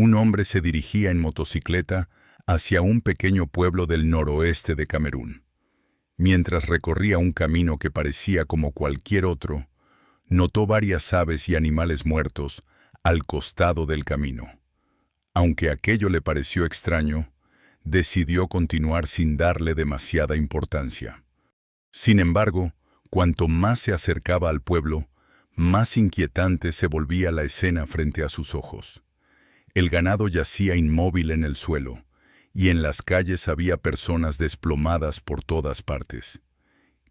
un hombre se dirigía en motocicleta hacia un pequeño pueblo del noroeste de Camerún. Mientras recorría un camino que parecía como cualquier otro, notó varias aves y animales muertos al costado del camino. Aunque aquello le pareció extraño, decidió continuar sin darle demasiada importancia. Sin embargo, cuanto más se acercaba al pueblo, más inquietante se volvía la escena frente a sus ojos. El ganado yacía inmóvil en el suelo, y en las calles había personas desplomadas por todas partes.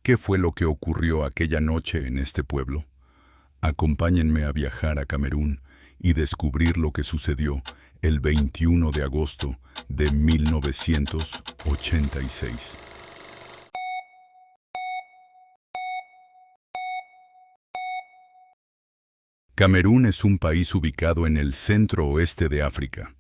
¿Qué fue lo que ocurrió aquella noche en este pueblo? Acompáñenme a viajar a Camerún y descubrir lo que sucedió el 21 de agosto de 1986. Camerún es un país ubicado en el centro-oeste de África.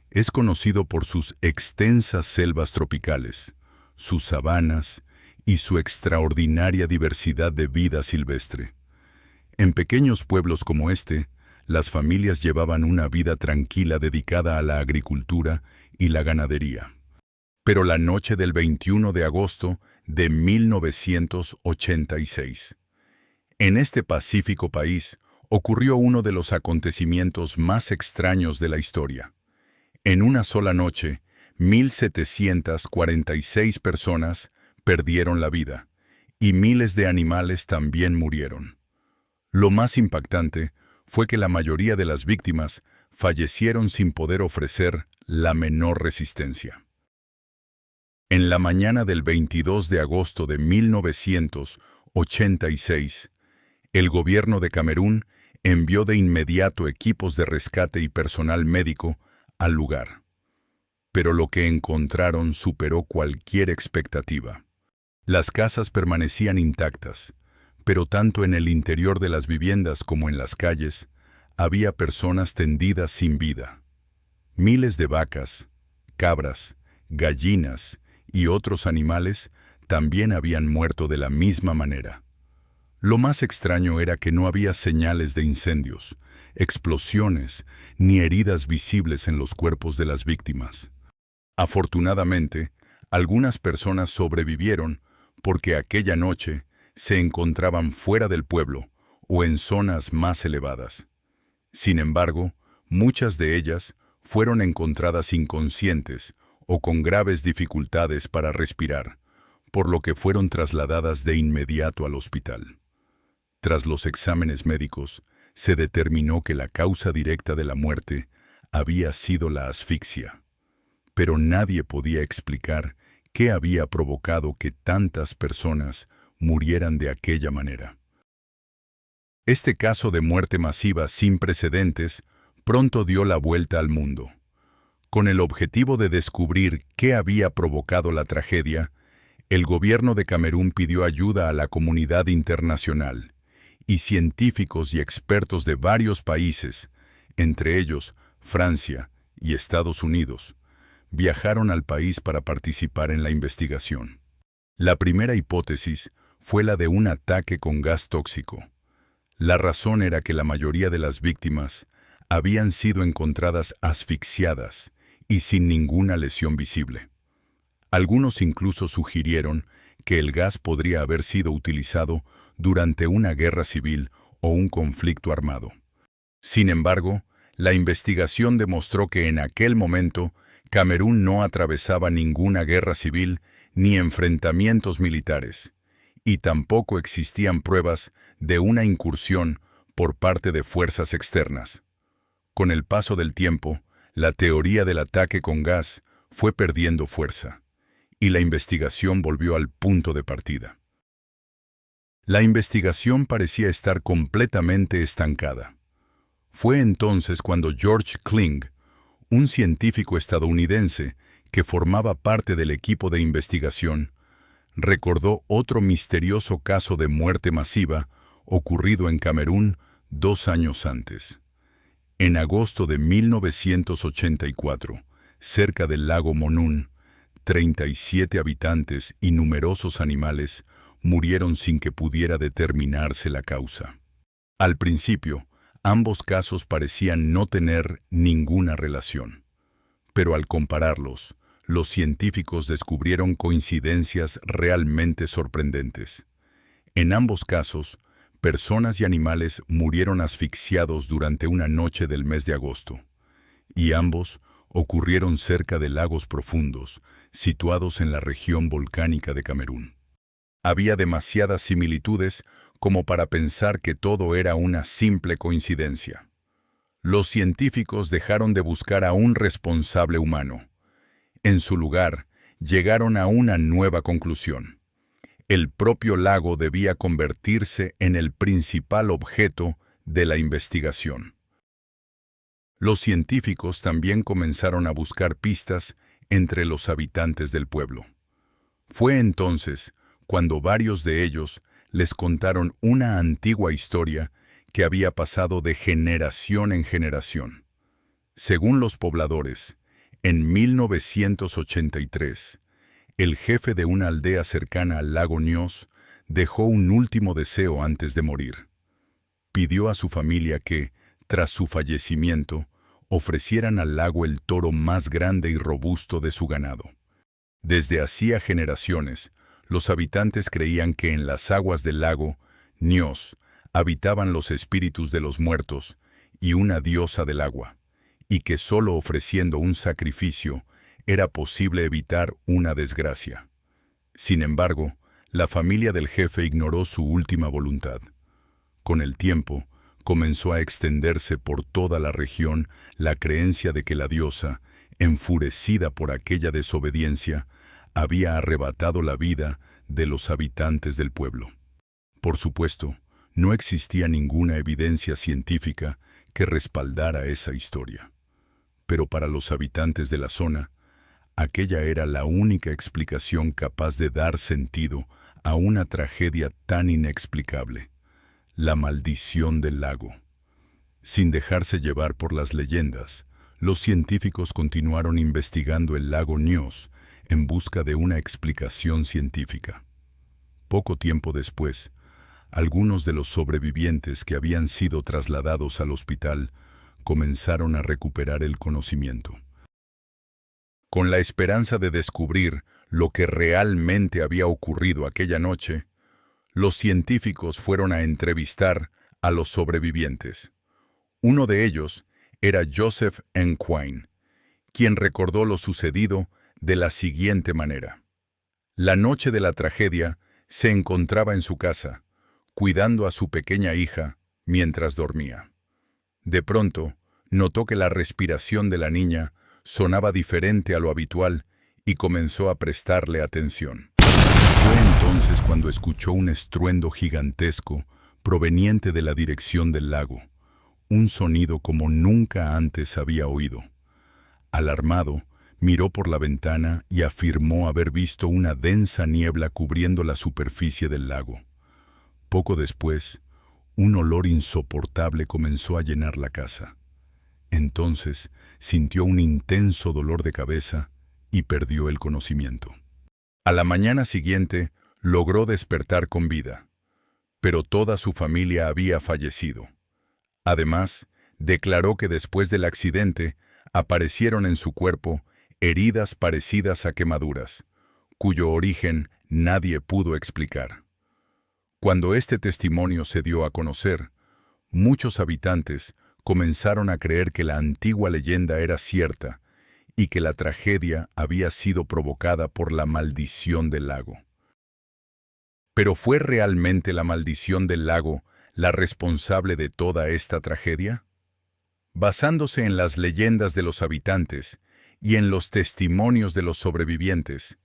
Es conocido por sus extensas selvas tropicales, sus sabanas y su extraordinaria diversidad de vida silvestre. En pequeños pueblos como este, las familias llevaban una vida tranquila dedicada a la agricultura y la ganadería. Pero la noche del 21 de agosto de 1986, en este pacífico país, ocurrió uno de los acontecimientos más extraños de la historia. En una sola noche, 1.746 personas perdieron la vida, y miles de animales también murieron. Lo más impactante fue que la mayoría de las víctimas fallecieron sin poder ofrecer la menor resistencia. En la mañana del 22 de agosto de 1986, el gobierno de Camerún envió de inmediato equipos de rescate y personal médico al lugar. Pero lo que encontraron superó cualquier expectativa. Las casas permanecían intactas, pero tanto en el interior de las viviendas como en las calles, había personas tendidas sin vida. Miles de vacas, cabras, gallinas y otros animales también habían muerto de la misma manera. Lo más extraño era que no había señales de incendios, explosiones ni heridas visibles en los cuerpos de las víctimas. Afortunadamente, algunas personas sobrevivieron porque aquella noche se encontraban fuera del pueblo o en zonas más elevadas. Sin embargo, muchas de ellas fueron encontradas inconscientes o con graves dificultades para respirar, por lo que fueron trasladadas de inmediato al hospital. Tras los exámenes médicos, se determinó que la causa directa de la muerte había sido la asfixia. Pero nadie podía explicar qué había provocado que tantas personas murieran de aquella manera. Este caso de muerte masiva sin precedentes pronto dio la vuelta al mundo. Con el objetivo de descubrir qué había provocado la tragedia, el gobierno de Camerún pidió ayuda a la comunidad internacional, y científicos y expertos de varios países, entre ellos Francia y Estados Unidos, viajaron al país para participar en la investigación. La primera hipótesis fue la de un ataque con gas tóxico. La razón era que la mayoría de las víctimas habían sido encontradas asfixiadas y sin ninguna lesión visible. Algunos incluso sugirieron que el gas podría haber sido utilizado durante una guerra civil o un conflicto armado. Sin embargo, la investigación demostró que en aquel momento Camerún no atravesaba ninguna guerra civil ni enfrentamientos militares, y tampoco existían pruebas de una incursión por parte de fuerzas externas. Con el paso del tiempo, la teoría del ataque con gas fue perdiendo fuerza, y la investigación volvió al punto de partida. La investigación parecía estar completamente estancada. Fue entonces cuando George Kling, un científico estadounidense que formaba parte del equipo de investigación, recordó otro misterioso caso de muerte masiva ocurrido en Camerún 2 años antes. En agosto de 1984, cerca del lago Monún, 37 habitantes y numerosos animales murieron sin que pudiera determinarse la causa. Al principio, Ambos casos parecían no tener ninguna relación. Pero al compararlos, los científicos descubrieron coincidencias realmente sorprendentes. En ambos casos, personas y animales murieron asfixiados durante una noche del mes de agosto, y ambos ocurrieron cerca de lagos profundos, situados en la región volcánica de Camerún. Había demasiadas similitudes como para pensar que todo era una simple coincidencia. Los científicos dejaron de buscar a un responsable humano. En su lugar, llegaron a una nueva conclusión. El propio lago debía convertirse en el principal objeto de la investigación. Los científicos también comenzaron a buscar pistas entre los habitantes del pueblo. Fue entonces cuando varios de ellos les contaron una antigua historia que había pasado de generación en generación. Según los pobladores, en 1983, el jefe de una aldea cercana al lago Nyos dejó un último deseo antes de morir. Pidió a su familia que, tras su fallecimiento, ofrecieran al lago el toro más grande y robusto de su ganado. Desde hacía generaciones, los habitantes creían que en las aguas del lago Nyos habitaban los espíritus de los muertos y una diosa del agua, y que solo ofreciendo un sacrificio era posible evitar una desgracia. Sin embargo, la familia del jefe ignoró su última voluntad. Con el tiempo, comenzó a extenderse por toda la región la creencia de que la diosa, enfurecida por aquella desobediencia, había arrebatado la vida de los habitantes del pueblo. Por supuesto, no existía ninguna evidencia científica que respaldara esa historia. Pero para los habitantes de la zona, aquella era la única explicación capaz de dar sentido a una tragedia tan inexplicable: la maldición del lago. Sin dejarse llevar por las leyendas, los científicos continuaron investigando el lago Nyos en busca de una explicación científica. Poco tiempo después, algunos de los sobrevivientes que habían sido trasladados al hospital comenzaron a recuperar el conocimiento. Con la esperanza de descubrir lo que realmente había ocurrido aquella noche, los científicos fueron a entrevistar a los sobrevivientes. Uno de ellos era Joseph N'Quine, quien recordó lo sucedido de la siguiente manera. La noche de la tragedia se encontraba en su casa, cuidando a su pequeña hija mientras dormía. De pronto, notó que la respiración de la niña sonaba diferente a lo habitual y comenzó a prestarle atención. Fue entonces cuando escuchó un estruendo gigantesco proveniente de la dirección del lago, un sonido como nunca antes había oído. Alarmado, miró por la ventana y afirmó haber visto una densa niebla cubriendo la superficie del lago. Poco después, un olor insoportable comenzó a llenar la casa. Entonces sintió un intenso dolor de cabeza y perdió el conocimiento. A la mañana siguiente logró despertar con vida, pero toda su familia había fallecido. Además, declaró que después del accidente aparecieron en su cuerpo heridas parecidas a quemaduras, cuyo origen nadie pudo explicar. Cuando este testimonio se dio a conocer, muchos habitantes comenzaron a creer que la antigua leyenda era cierta y que la tragedia había sido provocada por la maldición del lago. ¿Pero fue realmente la maldición del lago la responsable de toda esta tragedia? Basándose en las leyendas de los habitantes y en los testimonios de los sobrevivientes,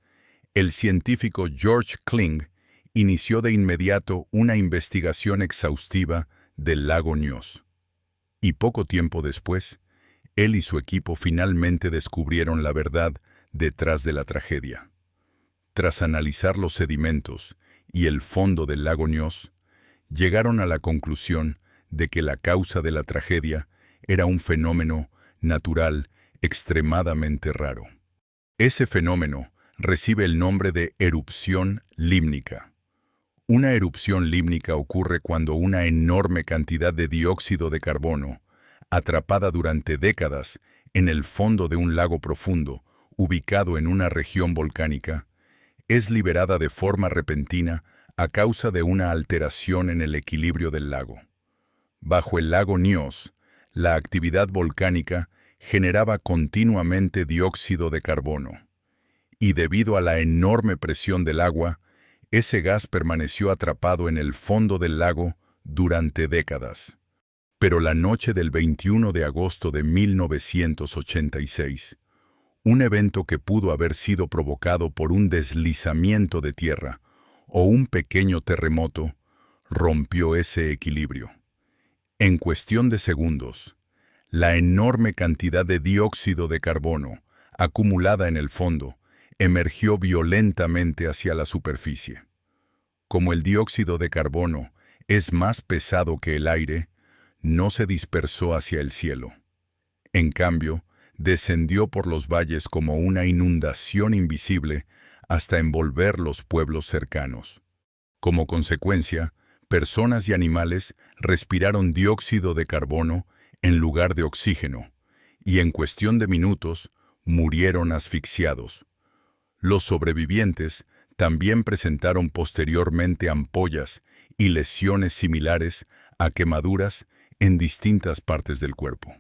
el científico George Kling inició de inmediato una investigación exhaustiva del lago Nyos. Y poco tiempo después, él y su equipo finalmente descubrieron la verdad detrás de la tragedia. Tras analizar los sedimentos y el fondo del lago Nyos, llegaron a la conclusión de que la causa de la tragedia era un fenómeno natural extremadamente raro. Ese fenómeno recibe el nombre de erupción límnica, Una erupción límnica ocurre cuando una enorme cantidad de dióxido de carbono, atrapada durante décadas en el fondo de un lago profundo, ubicado en una región volcánica, es liberada de forma repentina a causa de una alteración en el equilibrio del lago. Bajo el lago Nyos, la actividad volcánica generaba continuamente dióxido de carbono, y debido a la enorme presión del agua, ese gas permaneció atrapado en el fondo del lago durante décadas. Pero la noche del 21 de agosto de 1986, un evento que pudo haber sido provocado por un deslizamiento de tierra o un pequeño terremoto, rompió ese equilibrio. En cuestión de segundos, la enorme cantidad de dióxido de carbono acumulada en el fondo emergió violentamente hacia la superficie. Como el dióxido de carbono es más pesado que el aire, no se dispersó hacia el cielo. En cambio, descendió por los valles como una inundación invisible hasta envolver los pueblos cercanos. Como consecuencia, personas y animales respiraron dióxido de carbono en lugar de oxígeno, y en cuestión de minutos murieron asfixiados. Los sobrevivientes también presentaron posteriormente ampollas y lesiones similares a quemaduras en distintas partes del cuerpo.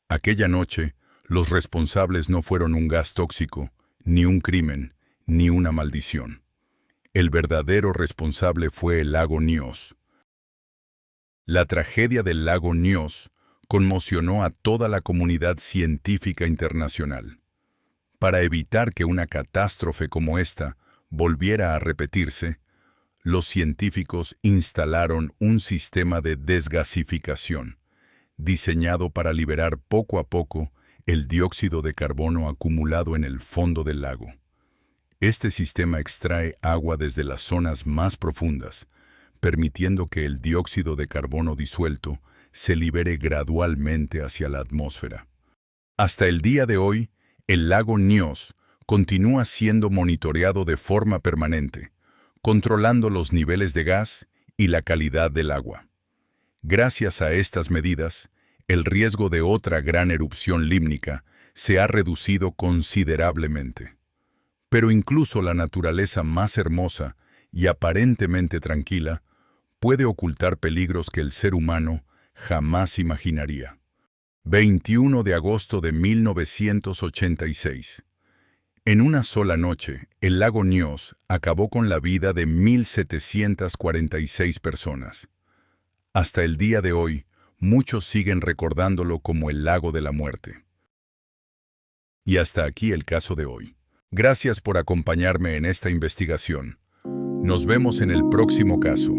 Aquella noche, los responsables no fueron un gas tóxico, ni un crimen, ni una maldición. El verdadero responsable fue el lago Nyos. La tragedia del lago Nyos conmocionó a toda la comunidad científica internacional. Para evitar que una catástrofe como esta volviera a repetirse, los científicos instalaron un sistema de desgasificación, diseñado para liberar poco a poco el dióxido de carbono acumulado en el fondo del lago. Este sistema extrae agua desde las zonas más profundas, permitiendo que el dióxido de carbono disuelto se libere gradualmente hacia la atmósfera. Hasta el día de hoy, el lago Nyos continúa siendo monitoreado de forma permanente, controlando los niveles de gas y la calidad del agua. Gracias a estas medidas, el riesgo de otra gran erupción límnica se ha reducido considerablemente. Pero incluso la naturaleza más hermosa y aparentemente tranquila puede ocultar peligros que el ser humano jamás imaginaría. 21 de agosto de 1986. En una sola noche, el lago Nyos acabó con la vida de 1.746 personas. Hasta el día de hoy, muchos siguen recordándolo como el lago de la muerte. Y hasta aquí el caso de hoy. Gracias por acompañarme en esta investigación. Nos vemos en el próximo caso.